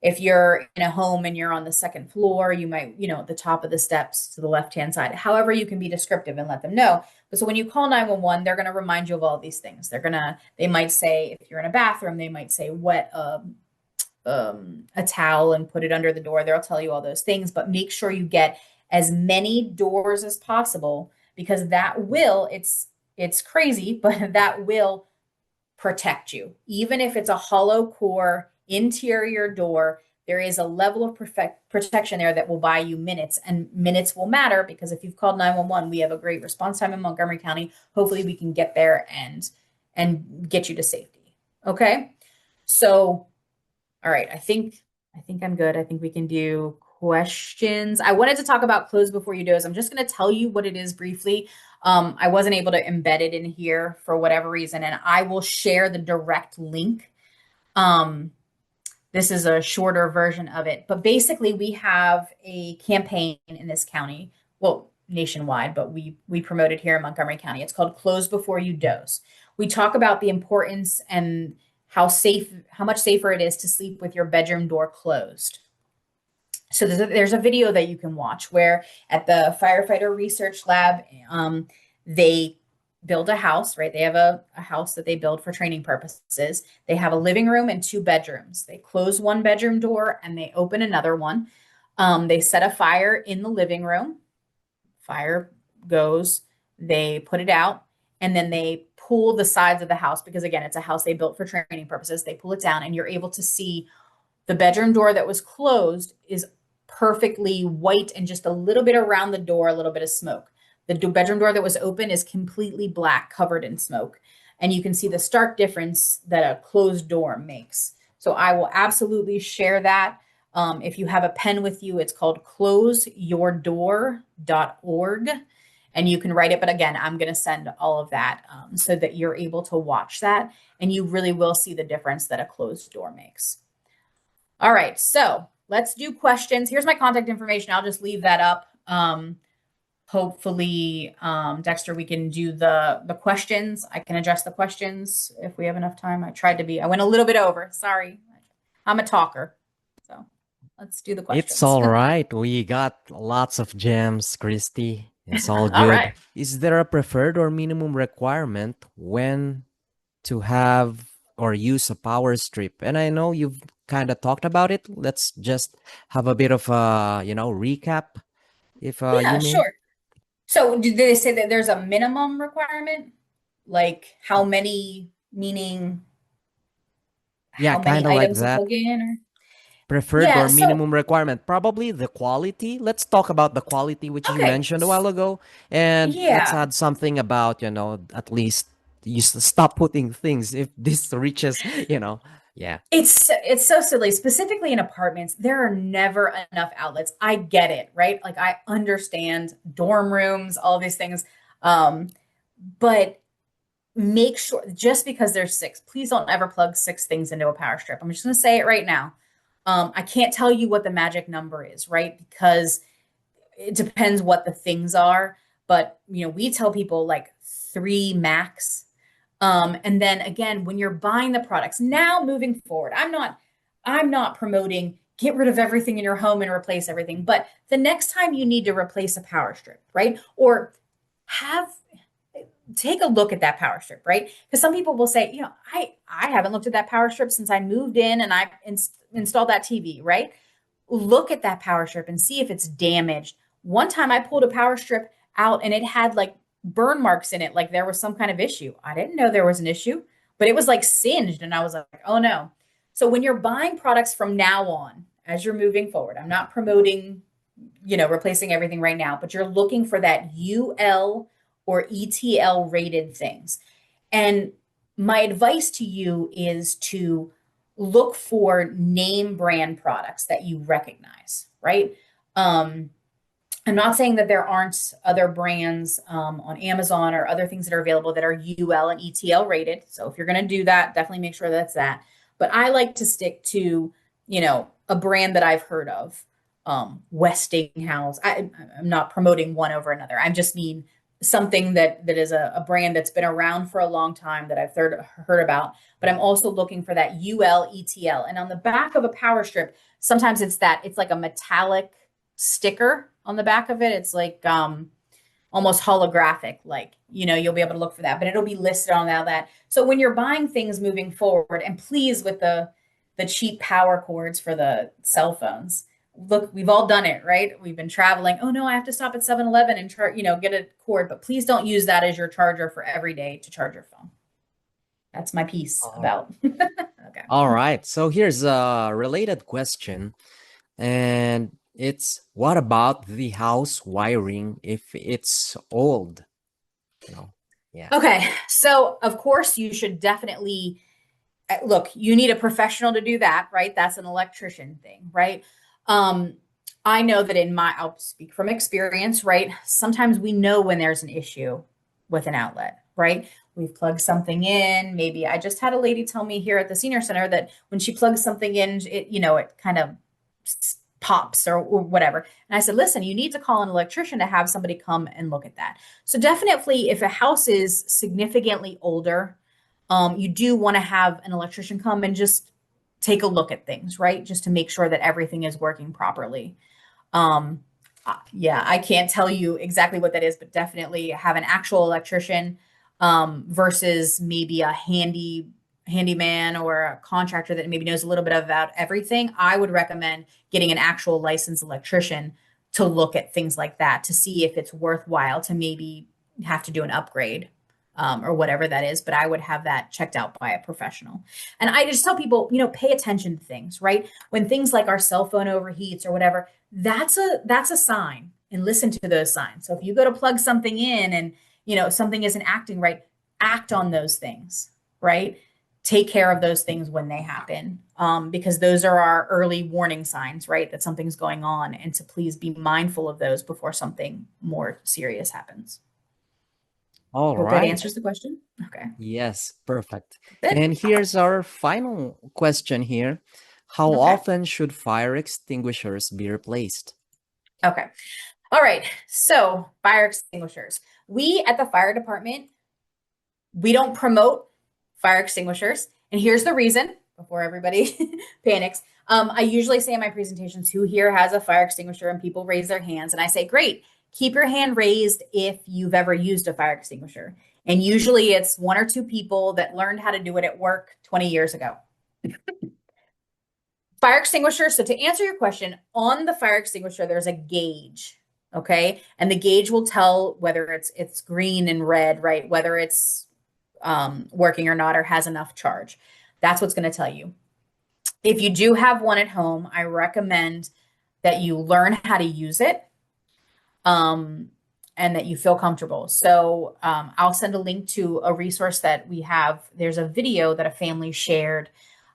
If you're in a home and you're on the second floor, you might, at the top of the steps to the left-hand side. However, you can be descriptive and let them know. But so when you call 911, they're going to remind you of all these things. They might say, if you're in a bathroom, they might say wet a towel and put it under the door. They'll tell you all those things, but make sure you get as many doors as possible because it's crazy, but that will protect you. Even if it's a hollow core interior door, there is a level of protection there that will buy you minutes, and minutes will matter because if you've called 911, we have a great response time in Montgomery County. Hopefully we can get there and get you to safety. Okay. So all right, I think I'm good. I think we can do questions. I wanted to talk about close before you doze. I'm just going to tell you what it is briefly. I wasn't able to embed it in here for whatever reason, and I will share the direct link This is a shorter version of it. But basically, we have a campaign in this county, well, nationwide, but we promote it here in Montgomery County. It's called Close Before You Doze. We talk about the importance and how much safer it is to sleep with your bedroom door closed. So there's a video that you can watch where at the firefighter research lab, they build a house, right? They have a house that they build for training purposes. They have a living room and two bedrooms. They close one bedroom door and they open another one. They set a fire in the living room. Fire goes, they put it out, and then they pull the sides of the house because, again, it's a house they built for training purposes. They pull it down, and you're able to see the bedroom door that was closed is perfectly white and just a little bit around the door, a little bit of smoke. The bedroom door that was open is completely black, covered in smoke. And you can see the stark difference that a closed door makes. So I will absolutely share that. If you have a pen with you, it's called closeyourdoor.org. And you can write it. But again, I'm going to send all of that so that you're able to watch that. And you really will see the difference that a closed door makes. All right, so let's do questions. Here's my contact information. I'll just leave that up. Hopefully, Dexter, we can do the questions. I can address the questions if we have enough time. I went a little bit over. Sorry. I'm a talker. So let's do the questions. It's all right. We got lots of gems, Kristy. It's all All good. right. Is there a preferred or minimum requirement when to have or use a power strip? And I know you've kind of talked about it. Let's just have a bit of a, recap, if you Yeah, may. sure. So did they say that there's a minimum requirement? Like how many, meaning Yeah, how many kind of like items to that. plug in or? Preferred Yeah, or so minimum requirement? Probably the quality. Let's talk about the quality, which you okay. mentioned a while ago. And let's Yeah. add something about, at least stop putting things if this reaches, yeah. It's so silly. Specifically in apartments, there are never enough outlets. I get it, right? Like I understand dorm rooms, all of these things. Um, but make sure just because there's six, please don't ever plug six things into a power strip. I'm just gonna say it right now. I can't tell you what the magic number is, right? Because it depends what the things are. But we tell people like three max. And then again, when you're buying the products, now moving forward, I'm not promoting get rid of everything in your home and replace everything. But the next time you need to replace a power strip, right? Or have take a look at that power strip, right? Because some people will say, I haven't looked at that power strip since I moved in and I installed that TV, right? Look at that power strip and see if it's damaged. One time I pulled a power strip out and it had like burn marks in it, like there was some kind of issue. I didn't know there was an issue, but it was like singed and I was like, oh no. So when you're buying products from now on, as you're moving forward, I'm not promoting, replacing everything right now, but you're looking for that UL or ETL rated things. And my advice to you is to look for name brand products that you recognize, right? Um, I'm not saying that there aren't other brands on Amazon or other things that are available that are UL and ETL rated. So if you're going to do that, definitely make sure that's that. But I like to stick to, a brand that I've heard of, Westinghouse. I'm not promoting one over another. I just mean something that is a brand that's been around for a long time that I've heard about. But I'm also looking for that UL ETL. And on the back of a power strip, sometimes it's like a metallic sticker on the back of it. It's like almost holographic, like you'll be able to look for that, but it'll be listed on that. So when you're buying things moving forward, and please with the cheap power cords for the cell phones, look, we've all done it, right? We've been traveling. Oh no, I have to stop at 7-Eleven and get a cord, but please don't use that as your charger for every day to charge your phone. That's my piece All about. Okay. all right. So here's a related question. And it's what about the house wiring if it's old? You know, yeah. Okay. So of course you should definitely look, you need a professional to do that, right? That's an electrician thing, right? Um, I know that I'll speak from experience, right? Sometimes we know when there's an issue with an outlet, right? we've plugged something in. Maybe I just had a lady tell me here at the senior center that when she plugs something in, it kind of pops or whatever. And I said, listen, you need to call an electrician to have somebody come and look at that. So definitely, if a house is significantly older, you do want to have an electrician come and just take a look at things, right? Just to make sure that everything is working properly. Um, yeah, I can't tell you exactly what that is, but definitely have an actual electrician versus maybe a handyman or a contractor that maybe knows a little bit about everything. I would recommend getting an actual licensed electrician to look at things like that to see if it's worthwhile to maybe have to do an upgrade or whatever that is. But I would have that checked out by a professional. And I just tell people, pay attention to things, right? When things like our cell phone overheats or whatever, that's a sign, and listen to those signs. So if you go to plug something in and something isn't acting right, act on those things, right? Take care of those things when they happen, because those are our early warning signs, right? That something's going on, and to please be mindful of those before something more serious happens. All Hope that right. answers the question. Okay, Yes, perfect. good. And here's our final question here. How Okay, often should fire extinguishers be replaced? okay. All right. So fire extinguishers. We at the fire department, we don't promote fire extinguishers. And here's the reason before everybody panics. I usually say in my presentations, who here has a fire extinguisher? And people raise their hands. And I say, great, keep your hand raised if you've ever used a fire extinguisher. And usually it's one or two people that learned how to do it at work 20 years ago. Fire extinguisher. So to answer your question, on the fire extinguisher, there's a gauge. Okay. And the gauge will tell whether it's green and red, right? Whether it's working or not, or has enough charge. That's what's going to tell you. If you do have one at home, I recommend that you learn how to use it, um, and that you feel comfortable. So I'll send a link to a resource that we have. There's a video that a family shared.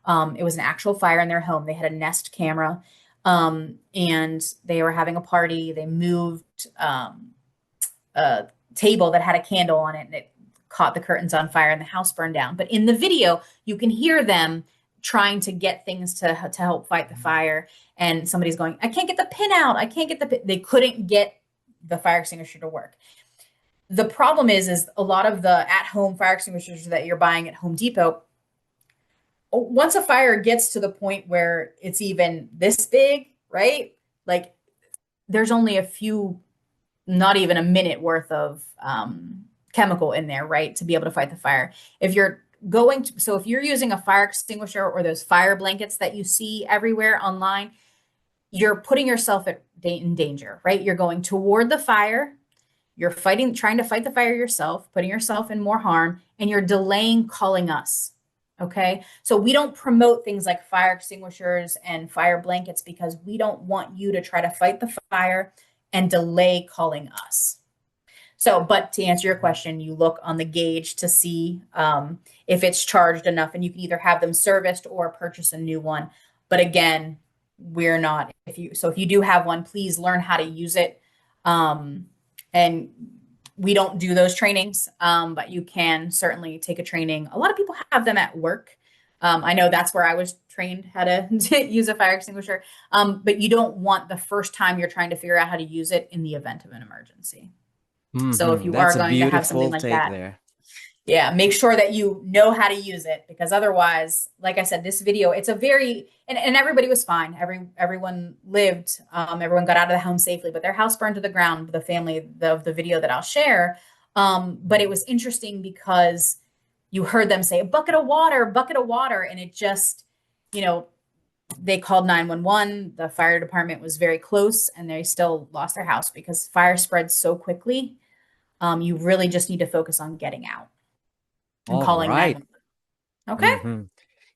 It was an actual fire in their home. They had a Nest camera, and they were having a party. They moved a table that had a candle on it, and it caught the curtains on fire and the house burned down. But in the video, you can hear them trying to get things to help fight the fire. And somebody's going, I can't get the pin out. I can't get the pin. They couldn't get the fire extinguisher to work. The problem is a lot of the at-home fire extinguishers that you're buying at Home Depot, once a fire gets to the point where it's even this big, right? Like there's only a few, not even a minute worth of chemical in there, right? To be able to fight the fire. If you're if you're using a fire extinguisher or those fire blankets that you see everywhere online, you're putting yourself in danger, right? You're going toward the fire, you're trying to fight the fire yourself, putting yourself in more harm, and you're delaying calling us. Okay. So we don't promote things like fire extinguishers and fire blankets because we don't want you to try to fight the fire and delay calling us. So, but to answer your question, you look on the gauge to see if it's charged enough, and you can either have them serviced or purchase a new one. But again, we're not. If you do have one, please learn how to use it. And we don't do those trainings, but you can certainly take a training. A lot of people have them at work. I know that's where I was trained how to use a fire extinguisher. But you don't want the first time you're trying to figure out how to use it in the event of an emergency. So if you are That's a going to have something beautiful like take that, there. yeah, make sure that you know how to use it, because otherwise, like I said, this video, it's a very, and everybody was fine. Everyone lived, everyone got out of the home safely, but their house burned to the ground, the family of the video that I'll share. But it was interesting because you heard them say, a bucket of water, bucket of water. And it just, you know, they called 911. The fire department was very close, and they still lost their house because fire spreads so quickly. You really just need to focus on getting out and All calling right. 911. Okay. Mm-hmm.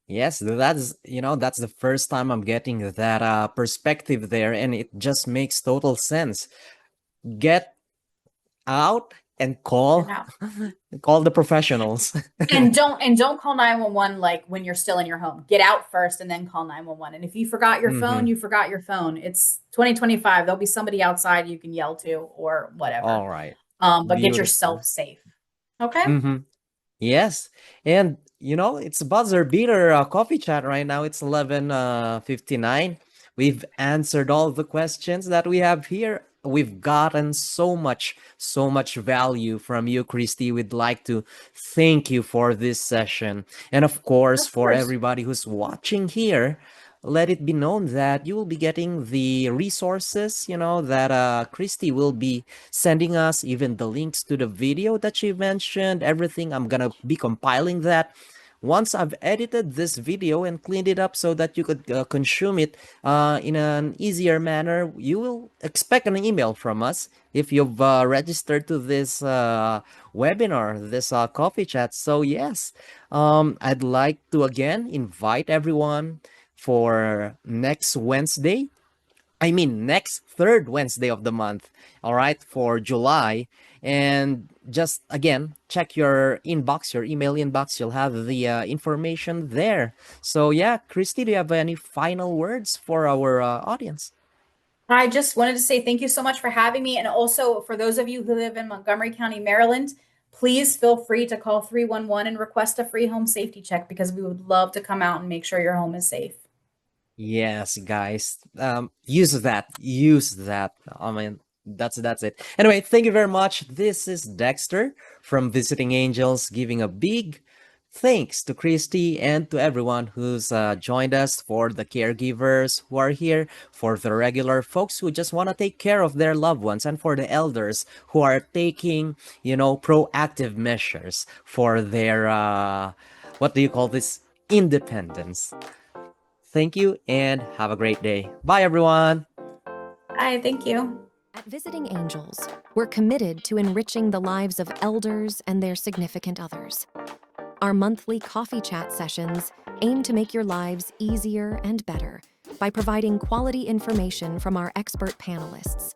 Yes, that's the first time I'm getting that perspective there, and it just makes total sense. Get out and Get call out. call the professionals. And don't call 911 like when you're still in your home. Get out first and then call 911. And if you forgot your phone, Mm-hmm. you forgot your phone. It's 2025. There'll be somebody outside you can yell to or whatever. All right. But get Beautiful. yourself safe. Okay. Mm-hmm. Yes. And it's buzzer beater coffee chat right now. It's 11:59. We've answered all the questions that we have here. We've gotten so much value from you, Christy. We'd like to thank you for this session. And of course, Of for course. everybody who's watching here, let it be known that you will be getting the resources, that Christy will be sending us, even the links to the video that she mentioned, everything. I'm gonna be compiling that. Once I've edited this video and cleaned it up so that you could consume it in an easier manner, you will expect an email from us if you've registered to this webinar, this coffee chat. So, yes, I'd like to again invite everyone for next Wednesday. I mean, next third Wednesday of the month, all right, for July. And just again, check your inbox, your email inbox. You'll have the information there. So, yeah, Christy, do you have any final words for our audience? I just wanted to say thank you so much for having me. And also, for those of you who live in Montgomery County, Maryland, please feel free to call 311 and request a free home safety check because we would love to come out and make sure your home is safe. Yes, guys. Use that. Use that. I mean, that's it. Anyway, thank you very much. This is Dexter from Visiting Angels, giving a big thanks to Christy and to everyone who's joined us, for the caregivers who are here, for the regular folks who just want to take care of their loved ones, and for the elders who are taking, proactive measures for their what do you call this? Independence. Thank you and have a great day. Bye, everyone. Hi, thank you. At Visiting Angels, we're committed to enriching the lives of elders and their significant others. Our monthly coffee chat sessions aim to make your lives easier and better by providing quality information from our expert panelists.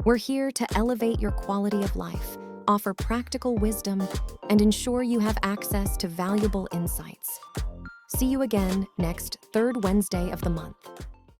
We're here to elevate your quality of life, offer practical wisdom, and ensure you have access to valuable insights. See you again next third Wednesday of the month.